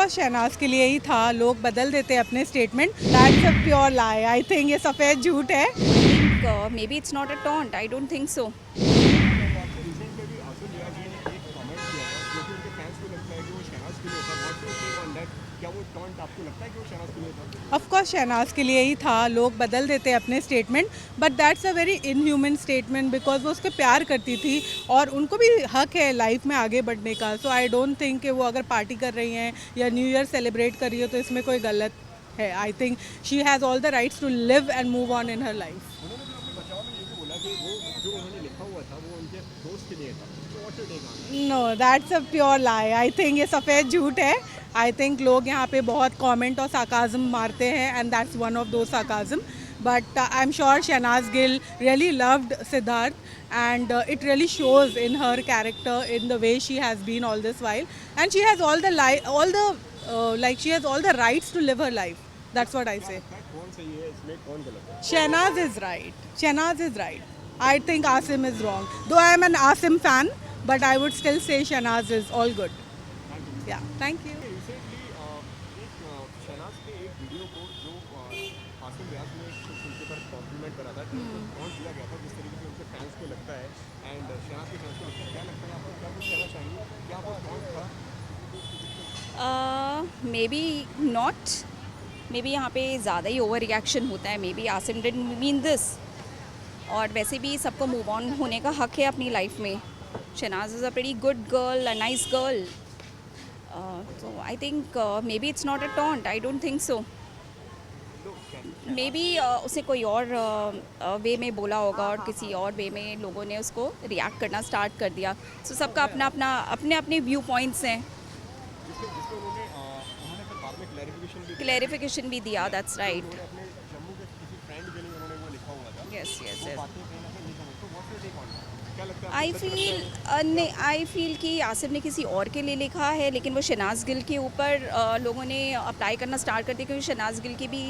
Course Shehnaaz के लिए ही था, लोग बदल देते हैं अपने statement. That's a pure lie. I think ये सफ़ेद झूठ है। Maybe it's not a taunt. I don't think so. Recent में भी आसिफ रियाज ने एक कमेंट किया था जो कि उनके फैंस को लगता है कि वो शहनाज के लिए था। What's your take on that? क्या वो टॉन्ट आपको लगता है कि वो शहनाज के लिए था? ऑफ कोर्स शहनाज के लिए ही था, लोग बदल देते हैं अपने statement, but that's a very inhuman statement because वो उसको प्यार करती थी और उनको भी हक है लाइफ में आगे बढ़ने का। सो आई डोंट थिंक कि वो अगर पार्टी कर रही हैं या न्यू ईयर सेलिब्रेट कर रही हो तो इसमें कोई गलत है। I think she has all the rights to live and move on in her life. उन्होंने फिर अपने बचाव में ये भी बोला कि वो जो उन्होंने लिखा हुआ था वो उनके दोस्त के लिए था। तो what's your take on? No, that's a pure lie. I think ये सफ़ेद झूठ है। आई थिंक लोग यहाँ पे बहुत कमेंट और साकाज़म मारते हैं and that's one of the sarcasm, but I am sure Shehnaaz Gill really loved Sidharth and it really shows in her character, in the way she has been all this while, and she has all the like she has all the rights to live her life. That's what I say. कौन सही है इसमें, कौन गलत है? Shehnaz is right. Shehnaz is right. I think Asim is wrong. Though I am an Asim fan, but I would still say Shehnaz is all good. Yeah, thank you. Recently एक शहनाज के एक वीडियो को जो आसिफ रियाज ने उनके पर complement करा था, टॉन्ट दिया गया था जिस तरीके से उनके फैंस को लगता है एंड शहनाज के फैंस को लगता है। क्या लगता है आपको, क्या कुछ कहना चाहेंगे? क्या वो टॉन्ट था? Maybe not. Maybe यहाँ पे ज़्यादा ही ओवर रिएक्शन होता है. Maybe Asim didn't mean this. और वैसे भी सबको मूव ऑन होने का हक है अपनी लाइफ में. Shehnaaz is a very good girl, a nice girl. So I think maybe it's not a taunt. I don't think so. May be उसे कोई और वे में बोला होगा और किसी और वे में लोगों ने उसको रिएक्ट करना स्टार्ट कर दिया. सो सबका अपने अपने व्यू पॉइंट्स हैं. जिसमें उन्होंने फिर बाद में क्लैरिफिकेशन भी दिया. That's right. अपने जम्मू के किसी फ्रेंड के लिए उन्होंने वो लिखा हुआ था। Yes yes yes. बातें कहीं ना कहीं नहीं समझ। तो what's your take on that? क्या लगता है आई फील कि आसिफ ने किसी और के लिए लिखा है, लेकिन वो शहनाज गिल के ऊपर लोगों ने अप्लाई करना स्टार्ट कर दिया क्योंकि शहनाज गिल की भी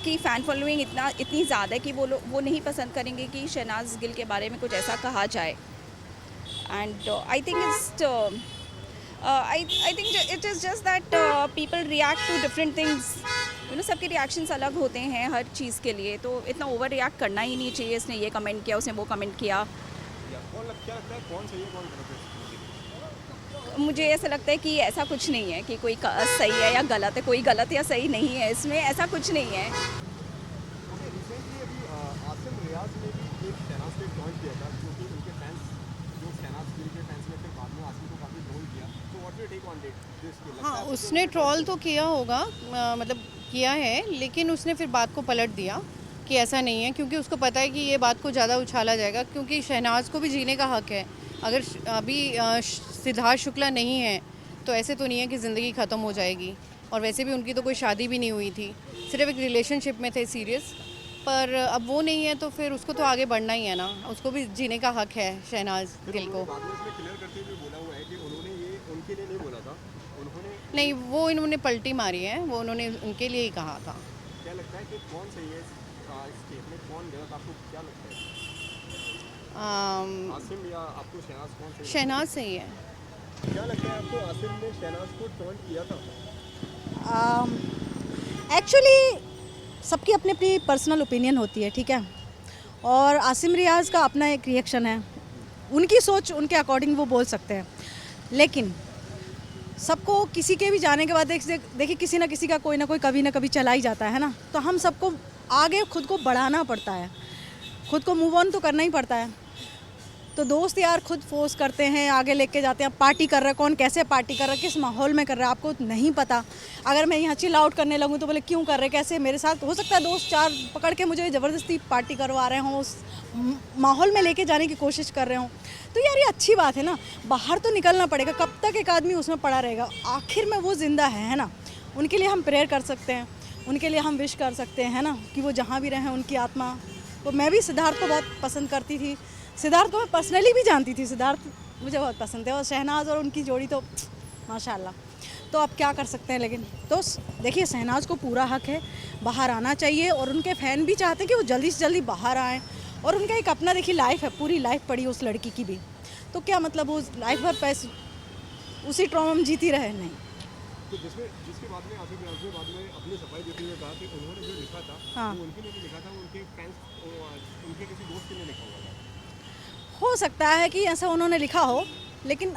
की फ़ैन फॉलोइंग इतनी ज़्यादा है कि वो नहीं पसंद करेंगे कि शहनाज गिल के बारे में कुछ ऐसा कहा जाए. And I think it is just that people react to different things. सबके रिएक्शंस अलग होते हैं हर चीज़ के लिए, तो इतना ओवर रिएक्ट करना ही नहीं चाहिए. इसने ये कमेंट किया, उसने वो कमेंट किया. क्या लगता है कौन सही है कौन गलत है? मुझे ऐसा लगता है कि ऐसा कुछ नहीं है कि कोई सही है या गलत है. कोई गलत या सही नहीं है इसमें, ऐसा कुछ नहीं है. ओके, रिसेंटली अभी आसिफ रियाज ने भी एक शहनाज पे टॉन्ट किया था जो कि उनके फैंस, जो शहनाज गिल के फैंस ने फिर बाद में आसिफ को काफ़ी ट्रोल किया. तो what your take on this? हाँ, उसने ट्रोल तो किया होगा, मतलब किया है, लेकिन उसने फिर बात को पलट दिया कि ऐसा नहीं है, क्योंकि उसको पता है कि ये बात को ज़्यादा उछाला जाएगा, क्योंकि शहनाज को भी जीने का हक है. अगर अभी सिद्धार्थ शुक्ला नहीं है तो ऐसे तो नहीं है कि ज़िंदगी ख़त्म हो जाएगी. और वैसे भी उनकी तो कोई शादी भी नहीं हुई थी, सिर्फ एक रिलेशनशिप में थे सीरियस. पर अब वो नहीं है तो फिर उसको तो आगे बढ़ना ही है ना, उसको भी जीने का हक है शहनाज गिल को. बाद में उसने क्लियर करते हुए बोला हुआ है कि उन्होंने ये उनके लिए नहीं बोला था, उन्होंने नहीं, वो इन्होंने पलटी मारी है, वो उन्होंने उनके लिए ही कहा था. क्या लगता है कि कौन सही है स्टेटमेंट, कौन गलत? आपको क्या लगता है, आसिम या आपको शहनाज, कौन सही? शहनाज सही है. क्या लगता है आपको, आसिम ने शहनाज को टॉन्ट किया था? एक्चुअली सबकी अपनी अपनी पर्सनल ओपिनियन होती है, ठीक है. और आसिम रियाज का अपना एक रिएक्शन है, उनकी सोच उनके अकॉर्डिंग वो बोल सकते हैं. लेकिन सबको किसी के भी जाने के बाद देखिए किसी ना किसी का कोई ना कोई कभी ना कभी चला ही जाता है ना. तो हम सबको आगे खुद को बढ़ाना पड़ता है, खुद को मूव ऑन तो करना ही पड़ता है. तो दोस्त यार खुद फोर्स करते हैं, आगे लेके जाते हैं. पार्टी कर रहा है, कौन कैसे पार्टी कर रहा है, किस माहौल में कर रहा है, आपको नहीं पता. अगर मैं यहाँ चिल आउट करने लगूँ तो बोले क्यों कर रहे, कैसे मेरे साथ हो सकता है दोस्त चार पकड़ के मुझे ज़बरदस्ती पार्टी करवा रहे हों, उस माहौल में लेके जाने की कोशिश कर रहे हों. तो यार ये अच्छी बात है ना, बाहर तो निकलना पड़ेगा. कब तक एक आदमी उसमें पड़ा रहेगा? आखिर में वो ज़िंदा है ना. उनके लिए हम प्रेयर कर सकते हैं, उनके लिए हम विश कर सकते हैं ना, कि वो जहाँ भी रहें उनकी आत्मा. तो मैं भी सिद्धार्थ को बहुत पसंद करती थी, सिद्धार्थ को मैं पर्सनली भी जानती थी. सिद्धार्थ मुझे बहुत पसंद है और शहनाज और उनकी जोड़ी तो माशाल्लाह. तो अब क्या कर सकते हैं. लेकिन तो देखिए शहनाज को पूरा हक है, बाहर आना चाहिए. और उनके फ़ैन भी चाहते हैं कि वो जल्दी से जल्दी बाहर आएँ. और उनका एक अपना देखिए लाइफ है, पूरी लाइफ पड़ी उस लड़की की भी. तो क्या मतलब वो लाइफ भर पैसे उसी ट्रॉमा में जीती रहे? नहीं. तो जिसके बाद में आसिफ रियाज ने बाद में अपनी सफाई देते हुए कहा कि उन्होंने जो लिखा था हाँ। वो उनके लिए नहीं लिखा था, वो उनके फैंस उनके किसी दोस्त के लिए लिखा हुआ था। हो सकता है कि ऐसा उन्होंने लिखा हो, लेकिन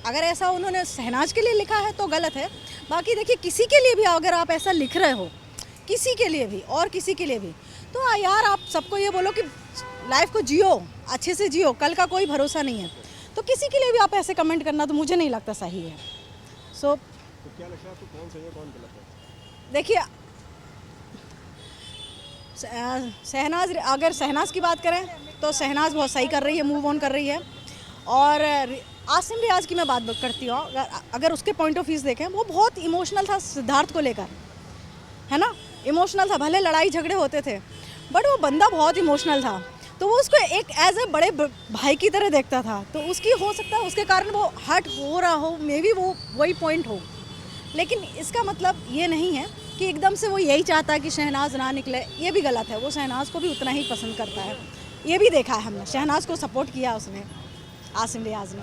अगर ऐसा उन्होंने शहनाज के लिए लिखा है तो गलत है। बाकी देखिए, किसी के लिए भी अगर आप ऐसा लिख रहे हो, किसी के लिए भी और किसी के लिए भी, तो यार आप सबको ये बोलो कि लाइफ को जियो, अच्छे से जियो, कल का कोई भरोसा नहीं है। तो किसी के लिए भी आप ऐसे कमेंट करना तो मुझे नहीं लगता सही है। सो तो क्या लगता है आपको कौन सही है कौन गलत है? देखिए, शहनाज, अगर शहनाज की बात करें तो शहनाज बहुत सही कर रही है, मूव ऑन कर रही है। और आसिम रियाज की मैं बात करती हूँ, अगर उसके पॉइंट ऑफ व्यू देखें, वो बहुत इमोशनल था सिद्धार्थ को लेकर, है ना, इमोशनल था। भले लड़ाई झगड़े होते थे, बट वो बंदा बहुत इमोशनल था। तो वो उसको एक एज ए बड़े भाई की तरह देखता था। तो उसकी हो सकता है उसके कारण वो हर्ट हो रहा हो, मे बी वो वही पॉइंट हो। लेकिन इसका मतलब ये नहीं है कि एकदम से वो यही चाहता है कि शहनाज ना निकले, ये भी गलत है। वो शहनाज को भी उतना ही पसंद करता है, ये भी देखा है हमने। शहनाज को सपोर्ट किया उसने, आसिम रियाज ने।